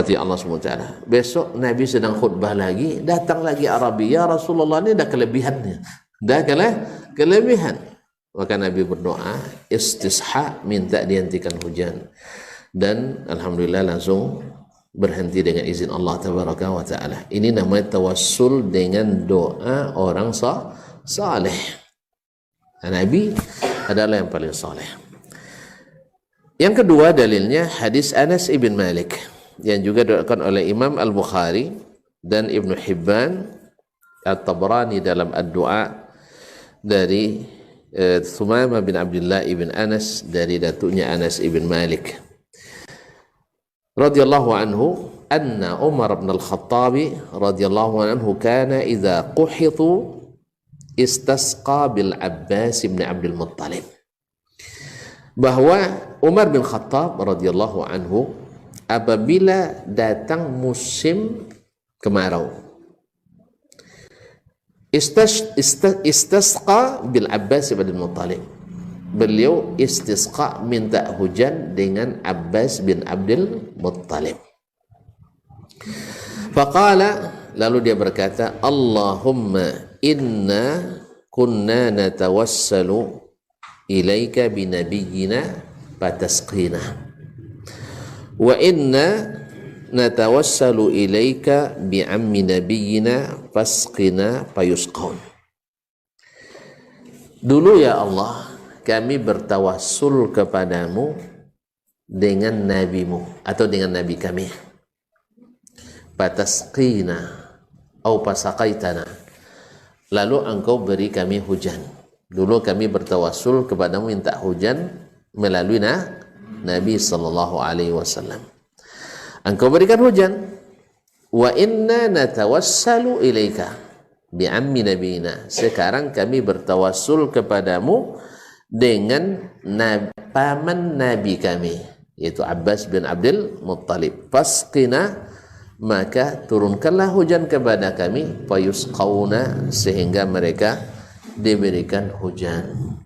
Seperti Allah SWT. Besok Nabi sedang khutbah lagi, datang lagi Arabi, ya Rasulullah, ini dah kelebihannya. Dah kelebihan. Maka Nabi berdoa, istisha, minta dihentikan hujan. Dan Alhamdulillah langsung berhenti dengan izin Allah Tabaraka wa Ta'ala. Ini namanya tawassul dengan doa orang saleh. Nabi adalah yang paling saleh. Yang kedua dalilnya hadis Anas ibn Malik yang juga diriwayatkan oleh Imam Al-Bukhari dan Ibnu Hibban, At-Tabrani dalam Ad-Du'a dari Thumamah bin Abdullah ibn Anas dari datuknya Anas ibn Malik radhiyallahu anhu anna Umar bin Al-Khattab radhiyallahu anhu kana idza quhitu istasqa bil Abbas bin Abdul Muttalib, bahwa Umar bin Khattab radhiyallahu anhu apabila datang musim kemarau, istasqa bil Abbas bin Abdul Muttalib, beliau istisqa minta hujan dengan Abbas bin Abdul Muttalib. Faqala, lalu dia berkata, Allahumma inna kunna natawassalu ilaika binabiyyina fatasqina wa inna natawassalu ilaika bi'ammi nabiyyina fasqina fayusqaun. Dulu ya Allah, kami bertawassul kepadamu dengan nabimu atau dengan nabi kami, fatasqina atau fasaqaitana, lalu engkau beri kami hujan. Dulu kami bertawassul kepadamu minta hujan melalui Nabi sallallahu alaihi wasallam. Engkau berikan hujan. Wa inna natawassalu ilaika bi'ammi nabiyina. Sekarang kami bertawassul kepadamu dengan paman nabi kami, yaitu Abbas bin Abdul Muttalib. Fasqina, maka turunkanlah hujan kepada kami, fayusqauna, sehingga mereka diberikan hujan.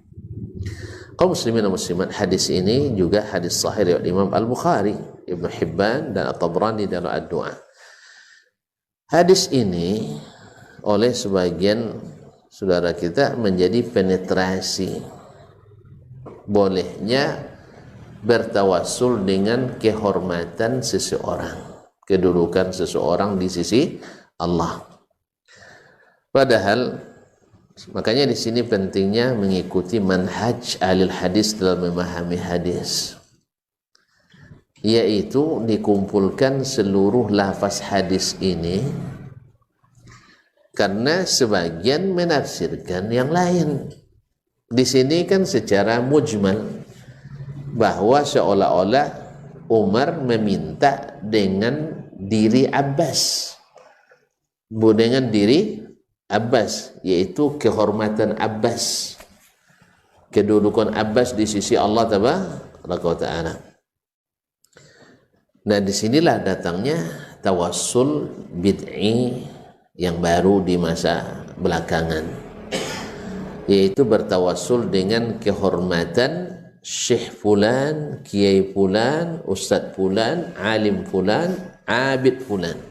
Kaum muslimin dan muslimat, hadis ini juga hadis sahih riwayat Imam Al-Bukhari, Ibnu Hibban dan At-Tabrani dalam Ad-Du'a. Hadis ini oleh sebagian saudara kita menjadi penetrasi bolehnya bertawassul dengan kehormatan seseorang, kedudukan seseorang di sisi Allah. Padahal makanya di sini pentingnya mengikuti manhaj ahli hadis dalam memahami hadis, yaitu dikumpulkan seluruh lafaz hadis ini, karena sebagian menafsirkan yang lain. Di sini kan secara mujmal bahwa seolah-olah Umar meminta dengan diri Abbas, dengan diri Abbas, yaitu kehormatan Abbas, kedudukan Abbas di sisi Allah Tabaraka wa Ta'ala. Nah, disinilah datangnya tawassul bid'i yang baru di masa belakangan, yaitu bertawassul dengan kehormatan Syekh Fulan, Kiai Fulan, Ustadz Fulan, Alim Fulan, Abid Fulan.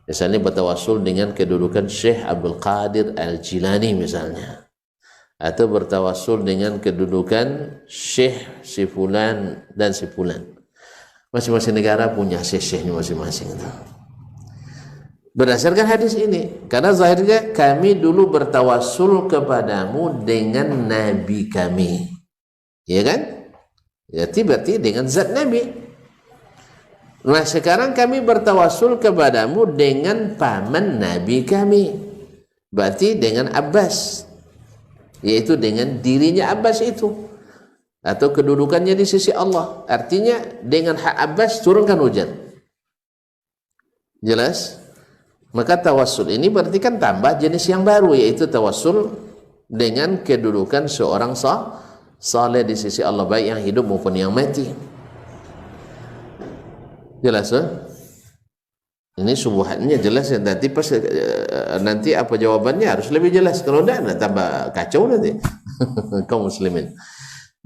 Misalnya bertawassul dengan kedudukan Syekh Abdul Qadir Al-Jilani misalnya, atau bertawassul dengan kedudukan Syekh si Fulan dan si Fulan. Masing-masing negara punya syekhnya masing-masing itu. Berdasarkan hadis ini, karena zahirnya kami dulu bertawassul kepadamu dengan nabi kami, ya kan? Ya, berarti dengan zat nabi. Nah, sekarang kami bertawassul kepadamu dengan paman nabi kami, berarti dengan Abbas, yaitu dengan dirinya Abbas itu, atau kedudukannya di sisi Allah. Artinya dengan hak Abbas turunkan hujan. Jelas? Maka tawassul ini berarti kan tambah jenis yang baru, yaitu tawassul dengan kedudukan seorang saleh di sisi Allah, baik yang hidup maupun yang mati. Jelas? Ini subuhannya jelas ya. Nanti apa jawabannya harus lebih jelas. Kalau tidak, tambah kacau nanti kaum muslimin.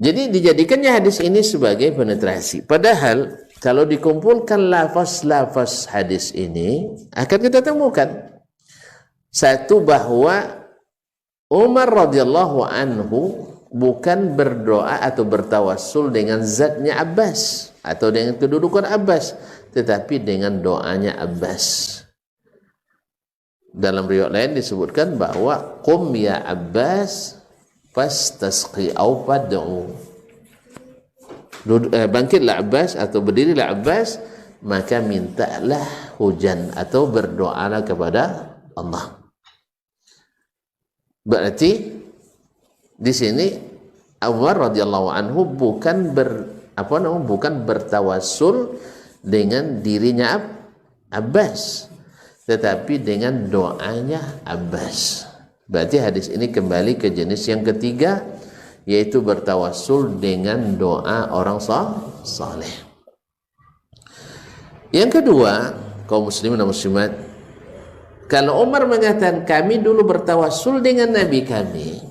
Jadi dijadikannya hadis ini sebagai penetrasi. Padahal Kalau dikumpulkan lafaz-lafaz hadis ini, akan kita temukan satu, bahwa Umar radhiyallahu anhu bukan berdoa atau bertawassul dengan zatnya Abbas atau dengan kedudukan Abbas, tetapi dengan doanya Abbas. Dalam riwayat lain disebutkan bahwa qum ya Abbas fastasqi au fad'u. Bangkitlah Abbas atau berdirilah Abbas, maka mintalah hujan atau berdoalah kepada Allah. Berarti di sini Umar radhiyallahu anhu bukan bertawassul dengan dirinya Abbas, tetapi dengan doanya Abbas. Berarti hadis ini kembali ke jenis yang ketiga, yaitu bertawassul dengan doa orang saleh. Yang kedua, kaum muslimin dan muslimat, kalau Umar mengatakan kami dulu bertawassul dengan Nabi kami,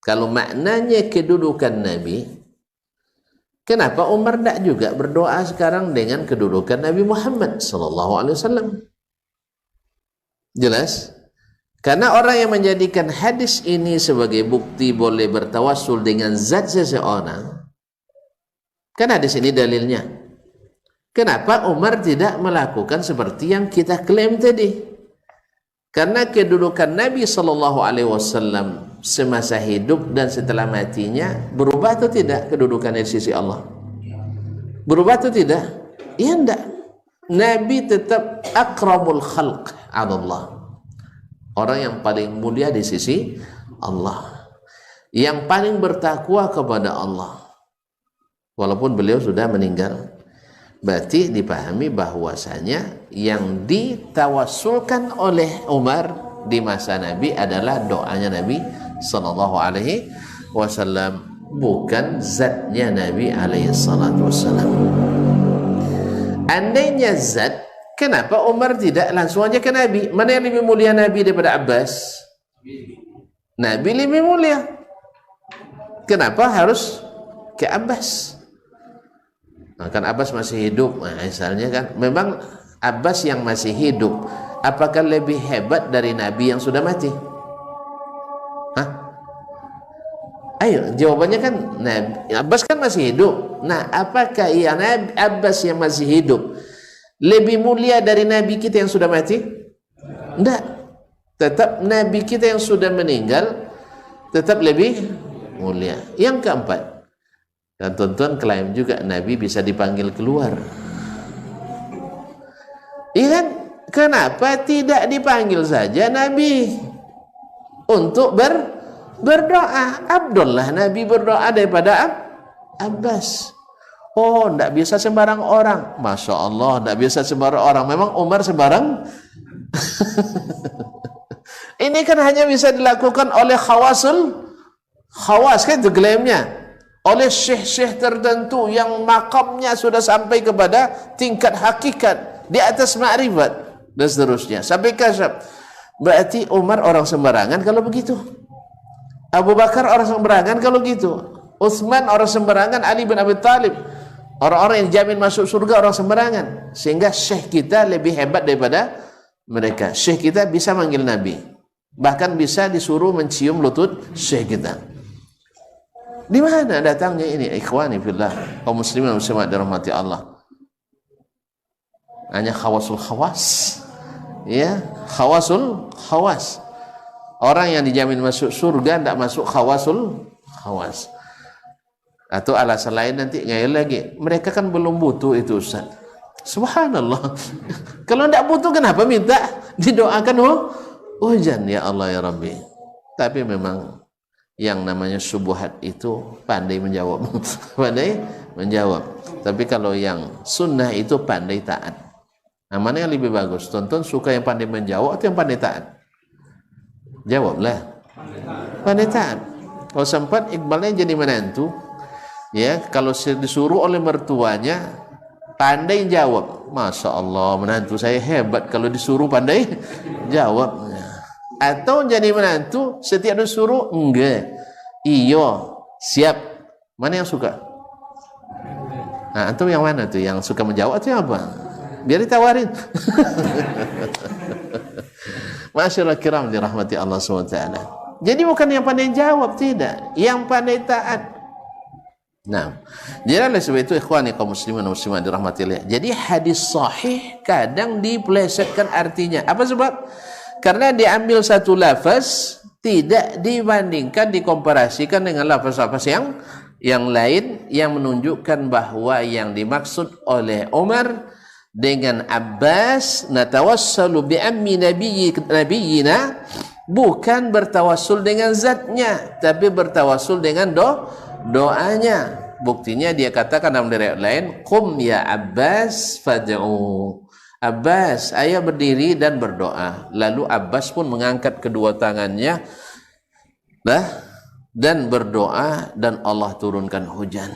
kalau maknanya kedudukan Nabi, kenapa Umar tidak juga berdoa sekarang dengan kedudukan Nabi Muhammad SAW? Jelas? Karena orang yang menjadikan hadis ini sebagai bukti boleh bertawassul dengan zat seseorang, kan hadis ini dalilnya. Kenapa Umar tidak melakukan seperti yang kita klaim tadi? Karena kedudukan Nabi SAW semasa hidup dan setelah matinya berubah atau tidak kedudukannya di sisi Allah? Berubah atau tidak? Ya enggak. Nabi tetap akramul khalq ala Allah, orang yang paling mulia di sisi Allah, yang paling bertakwa kepada Allah, walaupun beliau sudah meninggal. Berarti dipahami bahwasanya yang ditawassulkan oleh Umar di masa Nabi adalah doanya Nabi sallallahu alaihi wasallam, bukan zatnya Nabi alaihi salatu wasallam. Andainya zat, kenapa Umar tidak langsung aja ke Nabi? Mana yang lebih mulia, Nabi daripada Abbas? Nabi lebih mulia. Kenapa harus ke Abbas? Nah, kan Abbas masih hidup. Nah, misalnya kan, memang Abbas yang masih hidup, apakah lebih hebat dari Nabi yang sudah mati? Hah? Ayo, jawabannya kan Nabi, Abbas kan masih hidup. Nah, apakah Nabi Abbas yang masih hidup lebih mulia dari Nabi kita yang sudah mati? Tidak. Tetap Nabi kita yang sudah meninggal tetap lebih mulia. Yang keempat, dan tuan-tuan klaim juga Nabi bisa dipanggil keluar. Iya kan? Kenapa tidak dipanggil saja Nabi untuk berdoa? Abdullah Nabi berdoa daripada Abbas. Oh, tidak bisa sembarang orang. Masya Allah, tidak bisa sembarang orang. Memang Umar sembarang? Ini kan hanya bisa dilakukan oleh khawas, kan itu klaimnya. Oleh syekh-syekh tertentu yang makamnya sudah sampai kepada tingkat hakikat, di atas ma'rifat, dan seterusnya, sampai kasyaf. Berarti Umar orang sembarangan kalau begitu. Abu Bakar orang sembarangan kalau gitu. Utsman orang sembarangan. Ali bin Abi Thalib, orang-orang yang dijamin masuk surga, orang sembarangan. Sehingga syekh kita lebih hebat daripada mereka. Syekh kita bisa manggil Nabi, bahkan bisa disuruh mencium lutut syekh kita. Di mana datangnya ini? Ikhwani fillah, kaum muslimin dan muslimat dirahmati Allah. Hanya khawasul khawas, ya, khawasul khawas. Orang yang dijamin masuk surga tidak masuk khawasul khawas. Atau alasan lain nanti ngayal lagi, mereka kan belum butuh itu, Ustaz. Subhanallah. Kalau tidak butuh kenapa minta didoakan hujan? Ya Allah ya Rabbi. Tapi memang yang namanya subuhat itu pandai menjawab. Pandai menjawab. Tapi kalau yang sunnah itu pandai taat. Nah, mana yang lebih bagus? Tonton suka yang pandai menjawab atau yang pandai taat? Jawablah. Pandai taat. Kalau sempat Iqbalnya jadi menantu, ya, kalau disuruh oleh mertuanya pandai jawab, Masya Allah, menantu saya hebat kalau disuruh pandai jawab. Atau jadi menantu setiap disuruh enggak, iyo, siap. Mana yang suka? Nah, antum yang mana tuh? Yang suka menjawab atau yang apa? Biar ditawarin. Masyaallah kiram dirahmati Allah SWT. Jadi bukan yang pandai jawab, tidak, yang pandai taat. Nah, jadi oleh sebab itu ikhwani kaum muslimin dan muslimat dirahmati Allah. Jadi hadis sahih kadang dipelesetkan artinya. Apa sebab? Karena diambil satu lafaz tidak dibandingkan, dikomparasikan dengan lafaz-lafaz yang lain yang menunjukkan bahwa yang dimaksud oleh Umar dengan Abbas natawassalu bi ammi nabiyina bukan bertawassul dengan zatnya, tapi bertawassul dengan doanya. Buktinya dia katakan dalam riwayat lain, qum ya Abbas fad'u. Abbas, ayah berdiri dan berdoa. Lalu Abbas pun mengangkat kedua tangannya dan berdoa dan Allah turunkan hujan.